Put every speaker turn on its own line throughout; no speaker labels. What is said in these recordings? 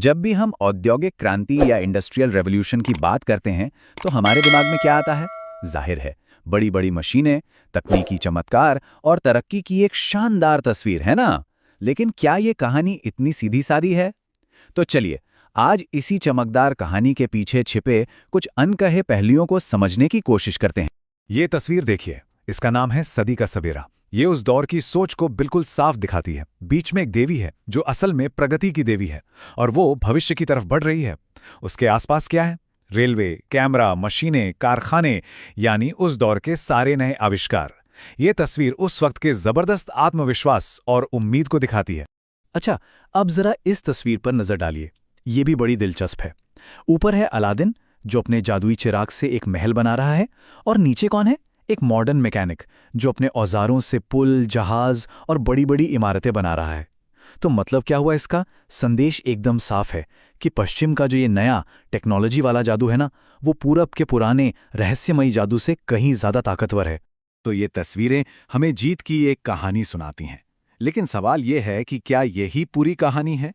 जब भी हम औद्योगिक क्रांति या इंडस्ट्रियल रेवोल्यूशन की बात करते हैं तो हमारे दिमाग में क्या आता है? जाहिर है, बड़ी बड़ी मशीनें, तकनीकी चमत्कार और तरक्की की एक शानदार तस्वीर, है ना? लेकिन क्या ये कहानी इतनी सीधी सादी है? तो चलिए, आज इसी चमकदार कहानी के पीछे छिपे कुछ अनकहे पहलुओं को समझने की कोशिश करते हैं।
ये तस्वीर देखिए, इसका नाम है सदी का सवेरा। ये उस दौर की सोच को बिल्कुल साफ दिखाती है। बीच में एक देवी है जो असल में प्रगति की देवी है और वो भविष्य की तरफ बढ़ रही है। उसके आसपास क्या है? रेलवे, कैमरा, मशीनें, कारखाने, यानी उस दौर के सारे नए आविष्कार। ये तस्वीर उस वक्त के जबरदस्त आत्मविश्वास और उम्मीद को दिखाती है।
अच्छा, अब जरा इस तस्वीर पर नजर डालिए। ये भी बड़ी दिलचस्प है। ऊपर है अलादीन जो अपने जादुई चिराग से एक महल बना रहा है, और नीचे कौन है? एक मॉडर्न मैकेनिक जो अपने औजारों से पुल, जहाज और बड़ी बड़ी इमारतें बना रहा है। तो मतलब क्या हुआ? इसका संदेश एकदम साफ है कि पश्चिम का जो ये नया टेक्नोलॉजी वाला जादू है ना, वो पूरब के पुराने रहस्यमयी जादू से कहीं ज्यादा ताकतवर है।
तो ये तस्वीरें हमें जीत की एक कहानी सुनाती हैं। लेकिन सवाल ये है कि क्या यही पूरी कहानी है?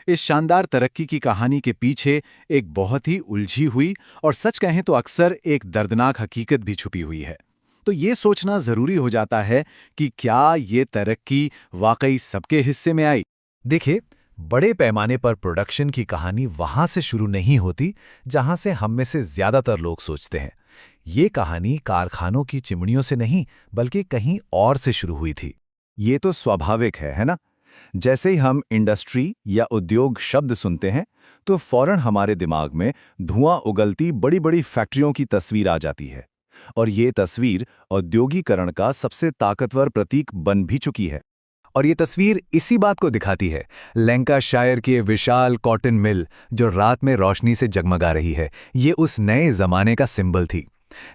इस शानदार तरक्की की कहानी के पीछे एक बहुत ही उलझी हुई और सच कहें तो अक्सर एक दर्दनाक हकीकत भी छुपी हुई है। तो ये सोचना जरूरी हो जाता है कि क्या ये तरक्की वाकई सबके हिस्से में आई?
देखिए, बड़े पैमाने पर प्रोडक्शन की कहानी वहां से शुरू नहीं होती जहां से हम में से ज्यादातर लोग सोचते हैं। ये कहानी कारखानों की चिमनियों से नहीं, बल्कि कहीं और से शुरू हुई थी।
ये तो स्वाभाविक है ना? जैसे ही हम इंडस्ट्री या उद्योग शब्द सुनते हैं तो फौरन हमारे दिमाग में धुआं उगलती बड़ी बड़ी फैक्ट्रियों की तस्वीर आ जाती है। और ये तस्वीर औद्योगीकरण का सबसे ताकतवर प्रतीक बन भी चुकी है।
और ये तस्वीर इसी बात को दिखाती है। लैंकाशायर की विशाल कॉटन मिल जो रात में रोशनी से जगमगा रही है, ये उस नए जमाने का सिंबल थी।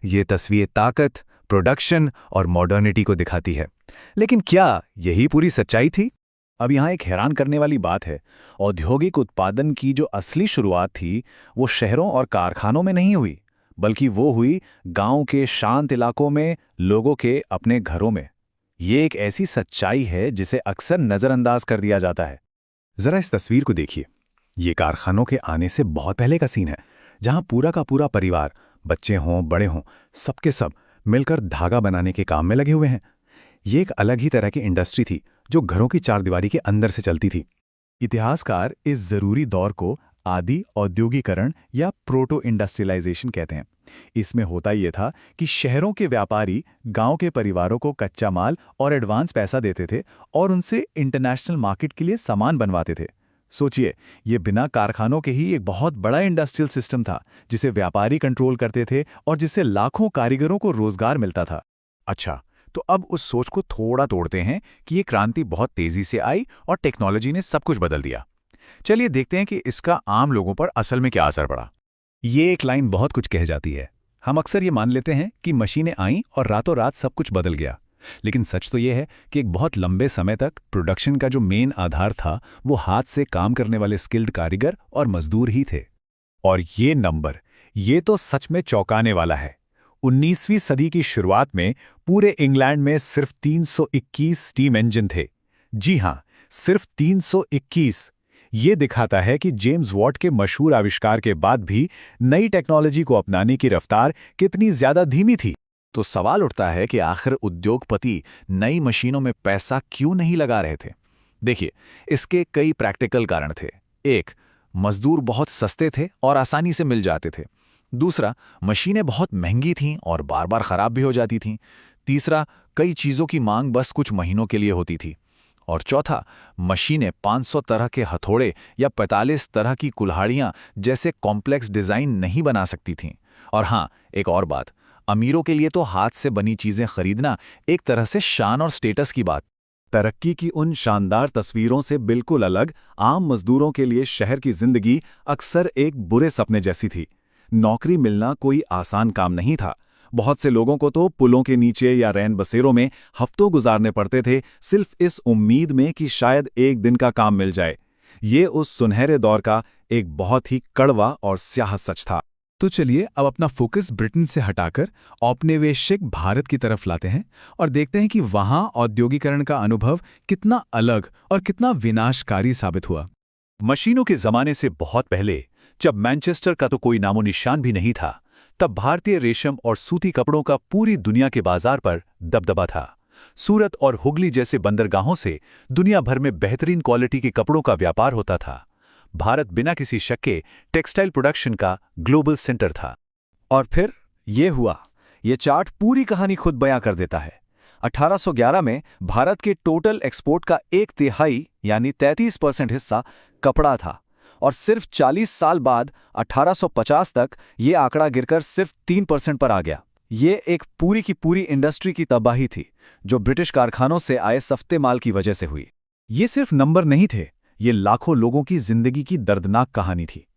ये तस्वीर ताकत, प्रोडक्शन और मॉडर्निटी को दिखाती है। लेकिन क्या यही पूरी सच्चाई थी?
अब यहाँ एक हैरान करने वाली बात है। औद्योगिक उत्पादन की जो असली शुरुआत थी वो शहरों और कारखानों में नहीं हुई, बल्कि वो हुई गांव के शांत इलाकों में, लोगों के अपने घरों में। ये एक ऐसी सच्चाई है जिसे अक्सर नज़रअंदाज कर दिया जाता है।
जरा इस तस्वीर को देखिए। ये कारखानों के आने से बहुत पहले का सीन है, जहां पूरा का पूरा परिवार, बच्चे हों बड़े हों, सबके सब मिलकर धागा बनाने के काम में लगे हुए हैं। ये एक अलग ही तरह की इंडस्ट्री थी जो घरों की चारदीवारी के अंदर से चलती थी।
इतिहासकार इस जरूरी दौर को आदि औद्योगिकरण या प्रोटो इंडस्ट्रियलाइजेशन कहते हैं। इसमें होता ये था कि शहरों के व्यापारी गांव के परिवारों को कच्चा माल और एडवांस पैसा देते थे और उनसे इंटरनेशनल मार्केट के लिए सामान बनवाते थे। सोचिए, ये बिना कारखानों के ही एक बहुत बड़ा इंडस्ट्रियल सिस्टम था जिसे व्यापारी कंट्रोल करते थे और जिससे लाखों कारीगरों को रोजगार मिलता था।
अच्छा, तो अब उस सोच को थोड़ा तोड़ते हैं कि ये क्रांति बहुत तेजी से आई और टेक्नोलॉजी ने सब कुछ बदल दिया। चलिए देखते हैं कि इसका आम लोगों पर असल में क्या असर पड़ा।
ये एक लाइन बहुत कुछ कह जाती है। हम अक्सर ये मान लेते हैं कि मशीनें आईं और रातों रात सब कुछ बदल गया। लेकिन सच तो ये है कि एक बहुत लंबे समय तक प्रोडक्शन का जो मेन आधार था वो हाथ से काम करने वाले स्किल्ड कारीगर और मजदूर ही थे।
और ये नंबर, ये तो सच में चौंकाने वाला है। 19वीं सदी की शुरुआत में पूरे इंग्लैंड में सिर्फ 321 स्टीम इंजन थे। जी हां, सिर्फ 321। ये दिखाता है कि जेम्स वॉट के मशहूर आविष्कार के बाद भी नई टेक्नोलॉजी को अपनाने की रफ्तार कितनी ज्यादा धीमी थी।
तो सवाल उठता है कि आखिर उद्योगपति नई मशीनों में पैसा क्यों नहीं लगा रहे थे? देखिए, इसके कई प्रैक्टिकल कारण थे। एक, मजदूर बहुत सस्ते थे और आसानी से मिल जाते थे। दूसरा, मशीनें बहुत महंगी थीं और बार बार खराब भी हो जाती थीं। तीसरा, कई चीज़ों की मांग बस कुछ महीनों के लिए होती थी। और चौथा, मशीनें 500 तरह के हथौड़े या 45 तरह की कुल्हाड़ियाँ जैसे कॉम्प्लेक्स डिज़ाइन नहीं बना सकती थीं। और हाँ, एक और बात, अमीरों के लिए तो हाथ से बनी चीज़ें खरीदना एक तरह से शान और स्टेटस की बात।
तरक्की की उन शानदार तस्वीरों से बिल्कुल अलग आम मजदूरों के लिए शहर की जिंदगी अक्सर एक बुरे सपने जैसी थी। नौकरी मिलना कोई आसान काम नहीं था। बहुत से लोगों को तो पुलों के नीचे या रैन बसेरों में हफ्तों गुजारने पड़ते थे, सिर्फ इस उम्मीद में कि शायद एक दिन का काम मिल जाए। ये उस सुनहरे दौर का एक बहुत ही कड़वा और स्याह सच था।
तो चलिए अब अपना फोकस ब्रिटेन से हटाकर औपनिवेशिक भारत की तरफ लाते हैं और देखते हैं कि वहां औद्योगिकरण का अनुभव कितना अलग और कितना विनाशकारी साबित हुआ। मशीनों के जमाने से बहुत पहले, जब मैनचेस्टर का तो कोई नामो निशान भी नहीं था, तब भारतीय रेशम और सूती कपड़ों का पूरी दुनिया के बाजार पर दबदबा था। सूरत और हुगली जैसे बंदरगाहों से दुनिया भर में बेहतरीन क्वालिटी के कपड़ों का व्यापार होता था। भारत बिना किसी शक के टेक्सटाइल प्रोडक्शन का ग्लोबल सेंटर था।
और फिर ये हुआ। ये चार्ट पूरी कहानी खुद बयां कर देता है। 1811 में भारत के टोटल एक्सपोर्ट का 1/3 यानी 33% हिस्सा कपड़ा था, और सिर्फ 40 साल बाद 1850 तक ये आंकड़ा गिरकर सिर्फ 3% पर आ गया। ये एक पूरी की पूरी इंडस्ट्री की तबाही थी, जो ब्रिटिश कारखानों से आए सस्ते माल की वजह से हुई।
ये सिर्फ नंबर नहीं थे, ये लाखों लोगों की जिंदगी की दर्दनाक कहानी थी।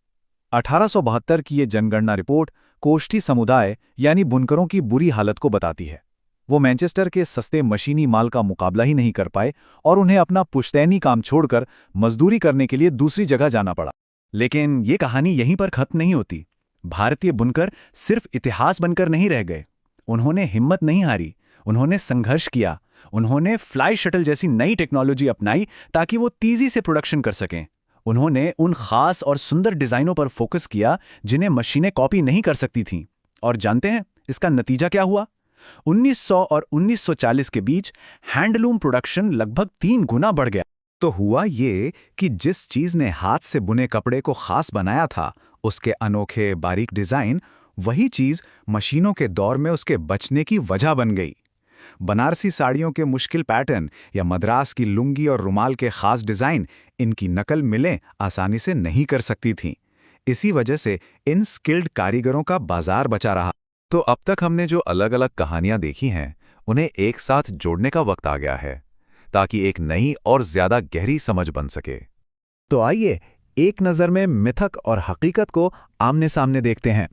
1872 की ये जनगणना रिपोर्ट कोष्ठी समुदाय यानी बुनकरों की बुरी हालत को बताती है। वो मैनचेस्टर के सस्ते मशीनी माल का मुकाबला ही नहीं कर पाए और उन्हें अपना पुश्तैनी काम छोड़कर मजदूरी करने के लिए दूसरी जगह जाना पड़ा।
लेकिन ये कहानी यहीं पर खत्म नहीं होती। भारतीय बुनकर सिर्फ इतिहास बनकर नहीं रह गए। उन्होंने हिम्मत नहीं हारी, उन्होंने संघर्ष किया। उन्होंने फ्लाई शटल जैसी नई टेक्नोलॉजी अपनाई ताकि वो तेजी से प्रोडक्शन कर सकें। उन्होंने उन खास और सुंदर डिजाइनों पर फोकस किया जिन्हें मशीनें कॉपी नहीं कर सकती थीं। और जानते हैं इसका नतीजा क्या हुआ? 1900 और 1940 के बीच हैंडलूम प्रोडक्शन लगभग 3 गुना बढ़ गया।
तो हुआ ये कि जिस चीज ने हाथ से बुने कपड़े को खास बनाया था, उसके अनोखे बारीक डिजाइन, वही चीज मशीनों के दौर में उसके बचने की वजह बन गई। बनारसी साड़ियों के मुश्किल पैटर्न या मद्रास की लुंगी और रुमाल के खास डिजाइन, इनकी नकल मिलें आसानी से नहीं कर सकती थीं। इसी वजह से इन स्किल्ड कारीगरों का बाजार बचा रहा। तो अब तक हमने जो अलग अलग कहानियां देखी हैं, उन्हें एक साथ जोड़ने का वक्त आ गया है, ताकि एक नई और ज्यादा गहरी समझ बन सके।
तो आइए एक नज़र में मिथक और हकीकत को आमने सामने देखते हैं।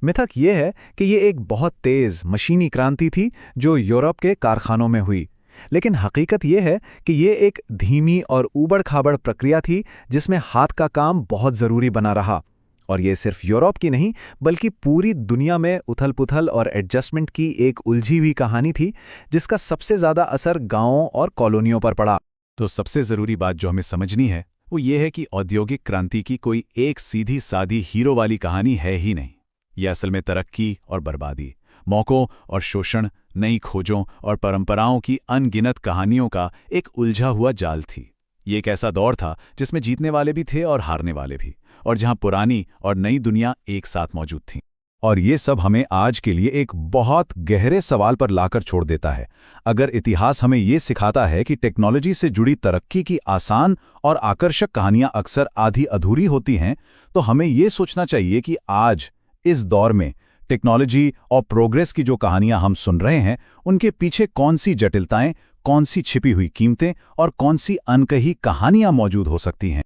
मिथक ये है कि ये एक बहुत तेज़ मशीनी क्रांति थी जो यूरोप के कारखानों में हुई। लेकिन हकीकत ये है कि ये एक धीमी और ऊबड़-खाबड़ प्रक्रिया थी जिसमें हाथ का काम बहुत ज़रूरी बना रहा। और ये सिर्फ यूरोप की नहीं बल्कि पूरी दुनिया में उथल-पुथल और एडजस्टमेंट की एक उलझी हुई कहानी थी, जिसका सबसे ज़्यादा असर गांवों और कॉलोनियों पर पड़ा।
तो सबसे ज़रूरी बात जो हमें समझनी है वो ये है कि औद्योगिक क्रांति की कोई एक सीधी सादी हीरो वाली कहानी है ही नहीं। यह असल में तरक्की और बर्बादी, मौक़ों और शोषण, नई खोजों और परंपराओं की अनगिनत कहानियों का एक उलझा हुआ जाल थी। ये एक ऐसा दौर था जिसमें जीतने वाले भी थे और हारने वाले भी, और जहां पुरानी और नई दुनिया एक साथ मौजूद थीं।
और ये सब हमें आज के लिए एक बहुत गहरे सवाल पर लाकर छोड़ देता है। अगर इतिहास हमें ये सिखाता है कि टेक्नोलॉजी से जुड़ी तरक्की की आसान और आकर्षक कहानियां अक्सर आधी अधूरी होती हैं, तो हमें ये सोचना चाहिए कि आज इस दौर में टेक्नोलॉजी और प्रोग्रेस की जो कहानियां हम सुन रहे हैं, उनके पीछे कौन सी जटिलताएं, कौन सी छिपी हुई कीमतें और कौन सी अनकही कहानियां मौजूद हो सकती हैं।